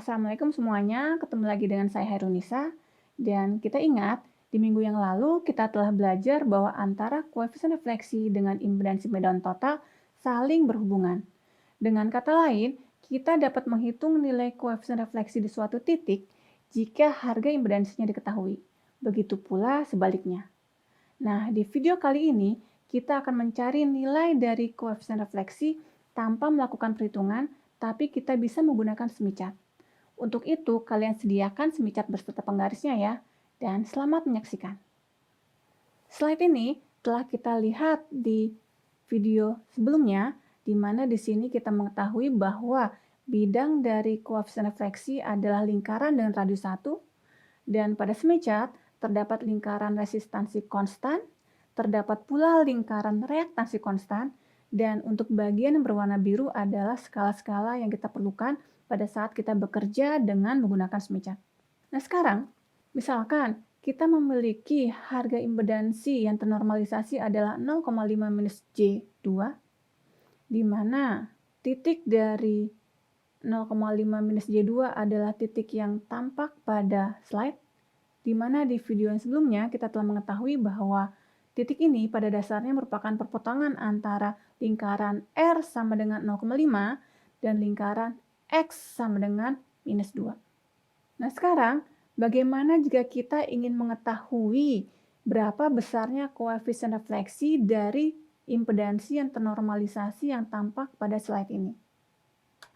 Assalamualaikum semuanya, ketemu lagi dengan saya Hairunisa. Dan kita ingat, di minggu yang lalu kita telah belajar bahwa antara koefisien refleksi dengan impedansi medan total saling berhubungan. Dengan kata lain, kita dapat menghitung nilai koefisien refleksi di suatu titik jika harga impedansinya diketahui. Begitu pula sebaliknya. Nah, di video kali ini kita akan mencari nilai dari koefisien refleksi tanpa melakukan perhitungan, tapi kita bisa menggunakan semicat. Untuk itu, kalian sediakan semicat beserta penggarisnya ya, dan selamat menyaksikan. Slide ini telah kita lihat di video sebelumnya, di mana di sini kita mengetahui bahwa bidang dari koefisien refleksi adalah lingkaran dengan radius 1, dan pada semicat terdapat lingkaran resistansi konstan, terdapat pula lingkaran reaktansi konstan, dan untuk bagian yang berwarna biru adalah skala-skala yang kita perlukan pada saat kita bekerja dengan menggunakan semicat. Nah sekarang, misalkan kita memiliki harga impedansi yang ternormalisasi adalah 0,5 minus J2, di mana titik dari 0,5 minus J2 adalah titik yang tampak pada slide, di mana di video yang sebelumnya kita telah mengetahui bahwa titik ini pada dasarnya merupakan perpotongan antara lingkaran R sama dengan 0,5 dan lingkaran X sama dengan minus 2. Nah sekarang, bagaimana jika kita ingin mengetahui berapa besarnya koefisien refleksi dari impedansi yang ternormalisasi yang tampak pada slide ini?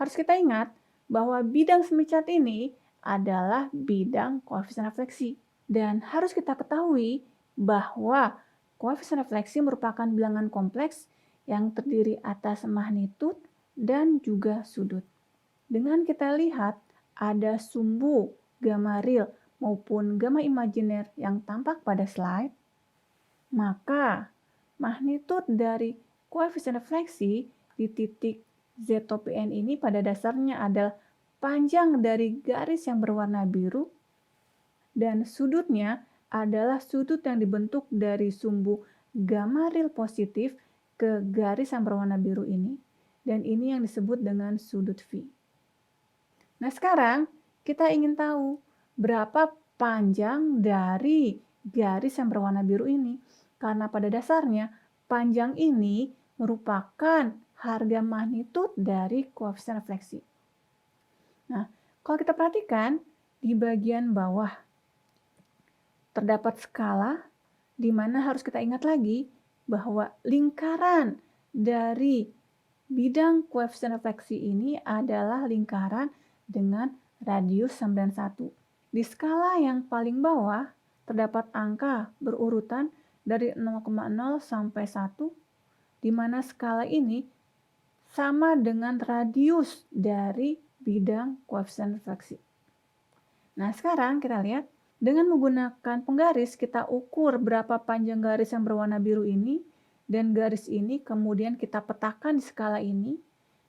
Harus kita ingat bahwa bidang semicat ini adalah bidang koefisien refleksi. Dan harus kita ketahui bahwa koefisien refleksi merupakan bilangan kompleks yang terdiri atas magnitud dan juga sudut. Dengan kita lihat ada sumbu gamma real maupun gamma imajiner yang tampak pada slide, maka magnitud dari koefisien refleksi di titik ZTOPN ini pada dasarnya adalah panjang dari garis yang berwarna biru dan sudutnya adalah sudut yang dibentuk dari sumbu gamma real positif ke garis yang berwarna biru ini, dan ini yang disebut dengan sudut V. Nah sekarang kita ingin tahu berapa panjang dari garis yang berwarna biru ini, karena pada dasarnya panjang ini merupakan harga magnitud dari koefisien refleksi. Nah, kalau kita perhatikan di bagian bawah terdapat skala di mana harus kita ingat lagi bahwa lingkaran dari bidang koefisien refleksi ini adalah lingkaran dengan radius sama dengan 1. Di skala yang paling bawah terdapat angka berurutan dari 0,0 sampai 1, di mana skala ini sama dengan radius dari bidang koefisien refleksi. Nah, sekarang kita lihat, dengan menggunakan penggaris kita ukur berapa panjang garis yang berwarna biru ini, dan garis ini kemudian kita petakan di skala ini,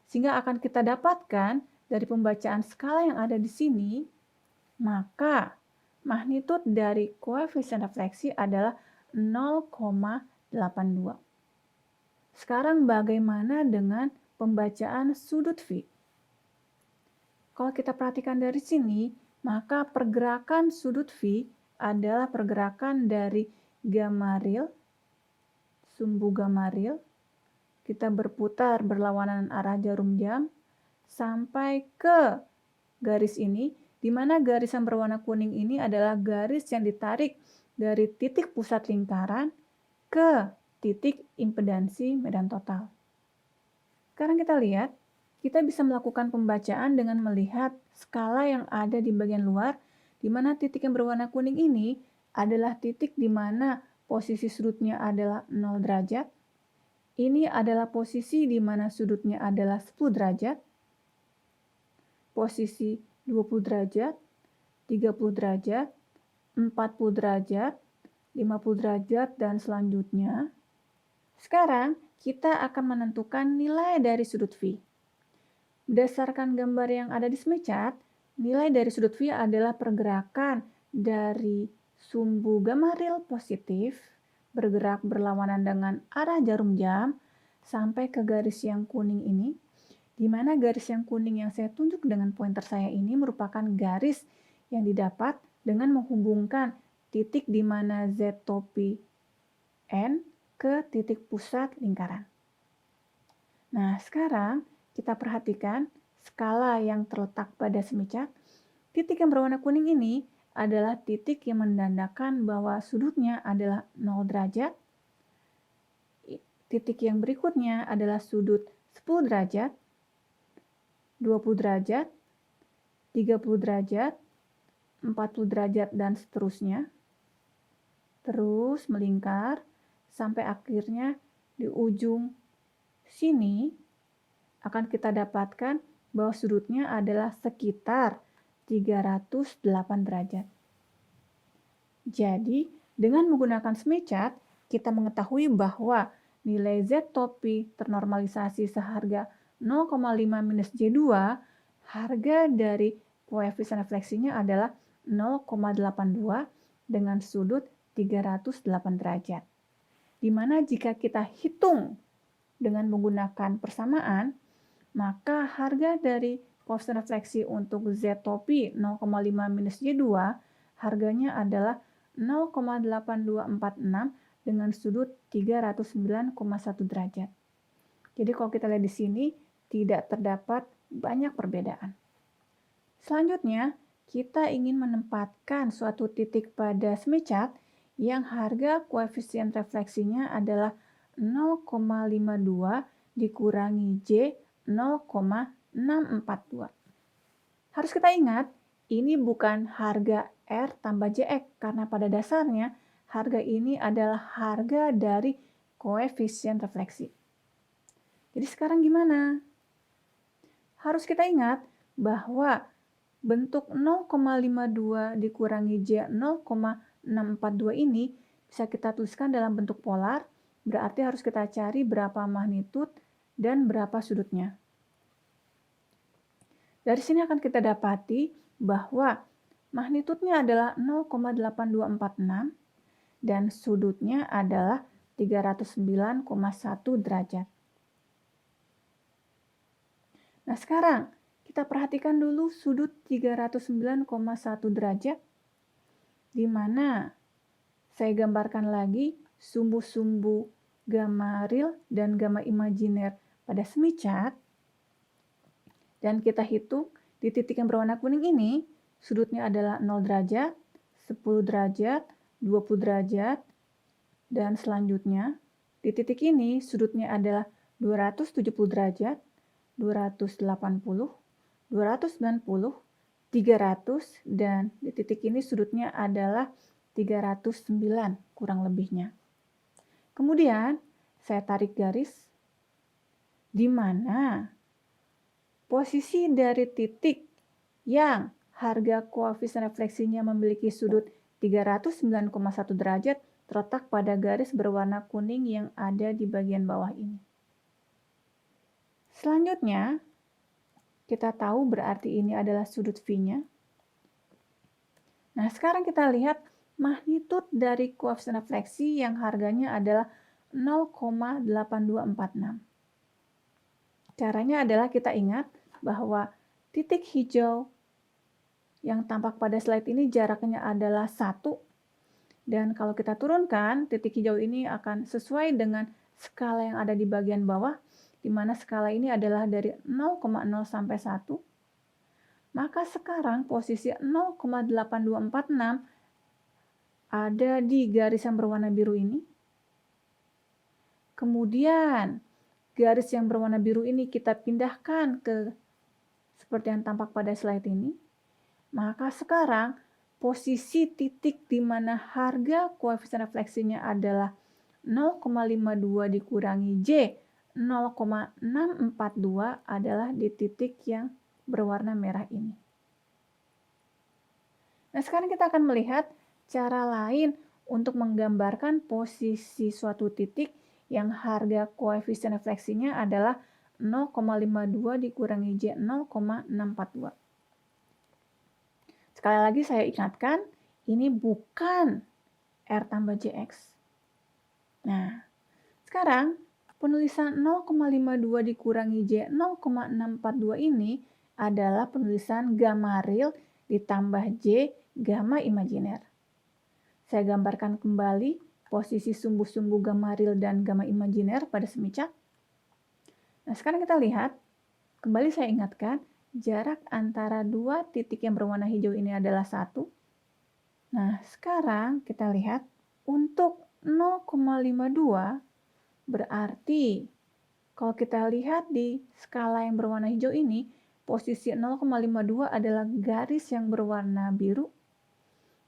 sehingga akan kita dapatkan dari pembacaan skala yang ada di sini, maka magnitud dari koefisien refleksi adalah 0,82. Sekarang bagaimana dengan pembacaan sudut V? Kalau kita perhatikan dari sini, maka pergerakan sudut V adalah pergerakan dari gamma real, sumbu gamma real, kita berputar berlawanan arah jarum jam, sampai ke garis ini, di mana garis yang berwarna kuning ini adalah garis yang ditarik dari titik pusat lingkaran ke titik impedansi medan total. Sekarang kita lihat, kita bisa melakukan pembacaan dengan melihat skala yang ada di bagian luar, di mana titik yang berwarna kuning ini adalah titik di mana posisi sudutnya adalah 0 derajat. Ini adalah posisi di mana sudutnya adalah 10 derajat, posisi 20 derajat, 30 derajat, 40 derajat, 50 derajat, dan selanjutnya. Sekarang, kita akan menentukan nilai dari sudut V. Berdasarkan gambar yang ada di semicat, nilai dari sudut V adalah pergerakan dari sumbu gamma real positif bergerak berlawanan dengan arah jarum jam sampai ke garis yang kuning ini, di mana garis yang kuning yang saya tunjuk dengan pointer saya ini merupakan garis yang didapat dengan menghubungkan titik di mana Z topi N ke titik pusat lingkaran. Nah, sekarang kita perhatikan skala yang terletak pada semicat. Titik yang berwarna kuning ini adalah titik yang menandakan bahwa sudutnya adalah 0 derajat. Titik yang berikutnya adalah sudut 10 derajat, 20 derajat, 30 derajat, 40 derajat, dan seterusnya. Terus melingkar sampai akhirnya di ujung sini akan kita dapatkan bahwa sudutnya adalah sekitar 308 derajat. Jadi, dengan menggunakan semicat, kita mengetahui bahwa nilai Z topi ternormalisasi seharga 0,5 minus J2, harga dari koefisien refleksinya adalah 0,82 dengan sudut 308 derajat. Di mana jika kita hitung dengan menggunakan persamaan, maka harga dari koefisien refleksi untuk Z topi 0,5 minus J2 harganya adalah 0,8246 dengan sudut 309,1 derajat. Jadi kalau kita lihat di sini, tidak terdapat banyak perbedaan. Selanjutnya, kita ingin menempatkan suatu titik pada semicat yang harga koefisien refleksinya adalah 0,52 dikurangi J 0,642. Harus kita ingat, ini bukan harga R tambah JX, karena pada dasarnya harga ini adalah harga dari koefisien refleksi. Jadi sekarang gimana? Harus kita ingat bahwa bentuk 0,52 dikurangi J 0,642 ini bisa kita tuliskan dalam bentuk polar, berarti harus kita cari berapa magnitud dan berapa sudutnya. Dari sini akan kita dapati bahwa magnitudnya adalah 0,8246 dan sudutnya adalah 309,1 derajat. Nah, sekarang kita perhatikan dulu sudut 309,1 derajat, di mana saya gambarkan lagi sumbu-sumbu gamma real dan gamma imajiner pada semicat. Dan kita hitung di titik yang berwarna kuning ini, sudutnya adalah 0 derajat, 10 derajat, 20 derajat, dan selanjutnya di titik ini sudutnya adalah 270 derajat, 280, 290, 300, dan di titik ini sudutnya adalah 309 kurang lebihnya. Kemudian saya tarik garis di mana posisi dari titik yang harga koefisien refleksinya memiliki sudut 309,1 derajat terletak pada garis berwarna kuning yang ada di bagian bawah ini. Selanjutnya, kita tahu berarti ini adalah sudut V-nya. Nah, sekarang kita lihat magnitud dari koefisien refleksi yang harganya adalah 0,8246. Caranya adalah kita ingat bahwa titik hijau yang tampak pada slide ini jaraknya adalah 1. Dan kalau kita turunkan, titik hijau ini akan sesuai dengan skala yang ada di bagian bawah, di mana skala ini adalah dari 0,0 sampai 1. Maka sekarang posisi 0,8246 ada di garis yang berwarna biru ini. Kemudian garis yang berwarna biru ini kita pindahkan ke seperti yang tampak pada slide ini. Maka sekarang posisi titik di mana harga koefisien refleksinya adalah 0,52 dikurangi J 0,642 adalah di titik yang berwarna merah ini. Nah, sekarang kita akan melihat cara lain untuk menggambarkan posisi suatu titik yang harga koefisien refleksinya adalah 0,52 dikurangi J 0,642. Sekali lagi saya ingatkan, ini bukan R tambah JX. Nah, sekarang Penulisan 0,52 dikurangi J 0,642 ini adalah penulisan gamma real ditambah J gamma imajiner. Saya gambarkan kembali posisi sumbu-sumbu gamma real dan gamma imajiner pada semicap. Nah, sekarang kita lihat, kembali saya ingatkan, jarak antara dua titik yang berwarna hijau ini adalah 1. Nah, sekarang kita lihat, untuk 0,52 berarti kalau kita lihat di skala yang berwarna hijau ini, posisi 0,52 adalah garis yang berwarna biru,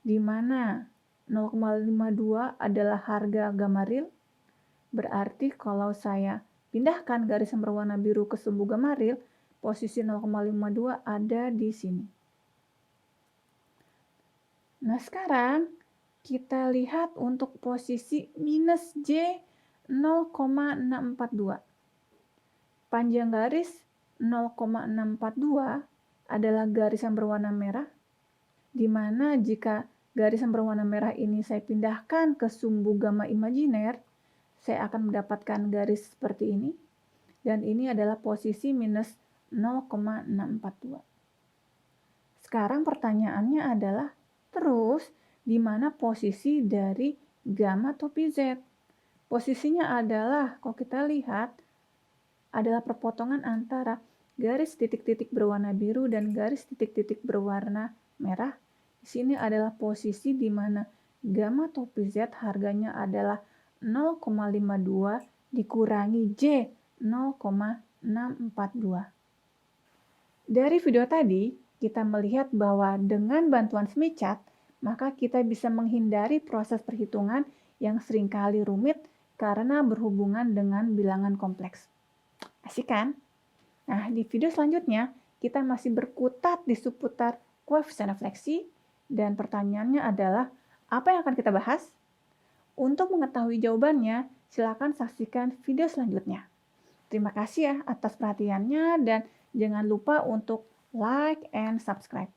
di mana 0,52 adalah harga gamma real. Berarti kalau saya pindahkan garis yang berwarna biru ke sumbu gamma real, posisi 0,52 ada di sini. Nah, sekarang kita lihat untuk posisi minus J 0,642. Panjang garis 0,642 adalah garis yang berwarna merah, di mana jika garis yang berwarna merah ini saya pindahkan ke sumbu gamma imajiner, saya akan mendapatkan garis seperti ini, dan ini adalah posisi minus 0,642. Sekarang pertanyaannya adalah, terus di mana posisi dari gamma topi Z? Posisinya adalah, kalau kita lihat, adalah perpotongan antara garis titik-titik berwarna biru dan garis titik-titik berwarna merah. Di sini adalah posisi di mana gamma topi Z harganya adalah 0,52 dikurangi J 0,642. Dari video tadi, kita melihat bahwa dengan bantuan semicat, maka kita bisa menghindari proses perhitungan yang seringkali rumit karena berhubungan dengan bilangan kompleks. Asik kan? Nah, di video selanjutnya, kita masih berkutat di seputar koefisien refleksi, dan pertanyaannya adalah, apa yang akan kita bahas? Untuk mengetahui jawabannya, silakan saksikan video selanjutnya. Terima kasih ya atas perhatiannya, dan jangan lupa untuk like and subscribe.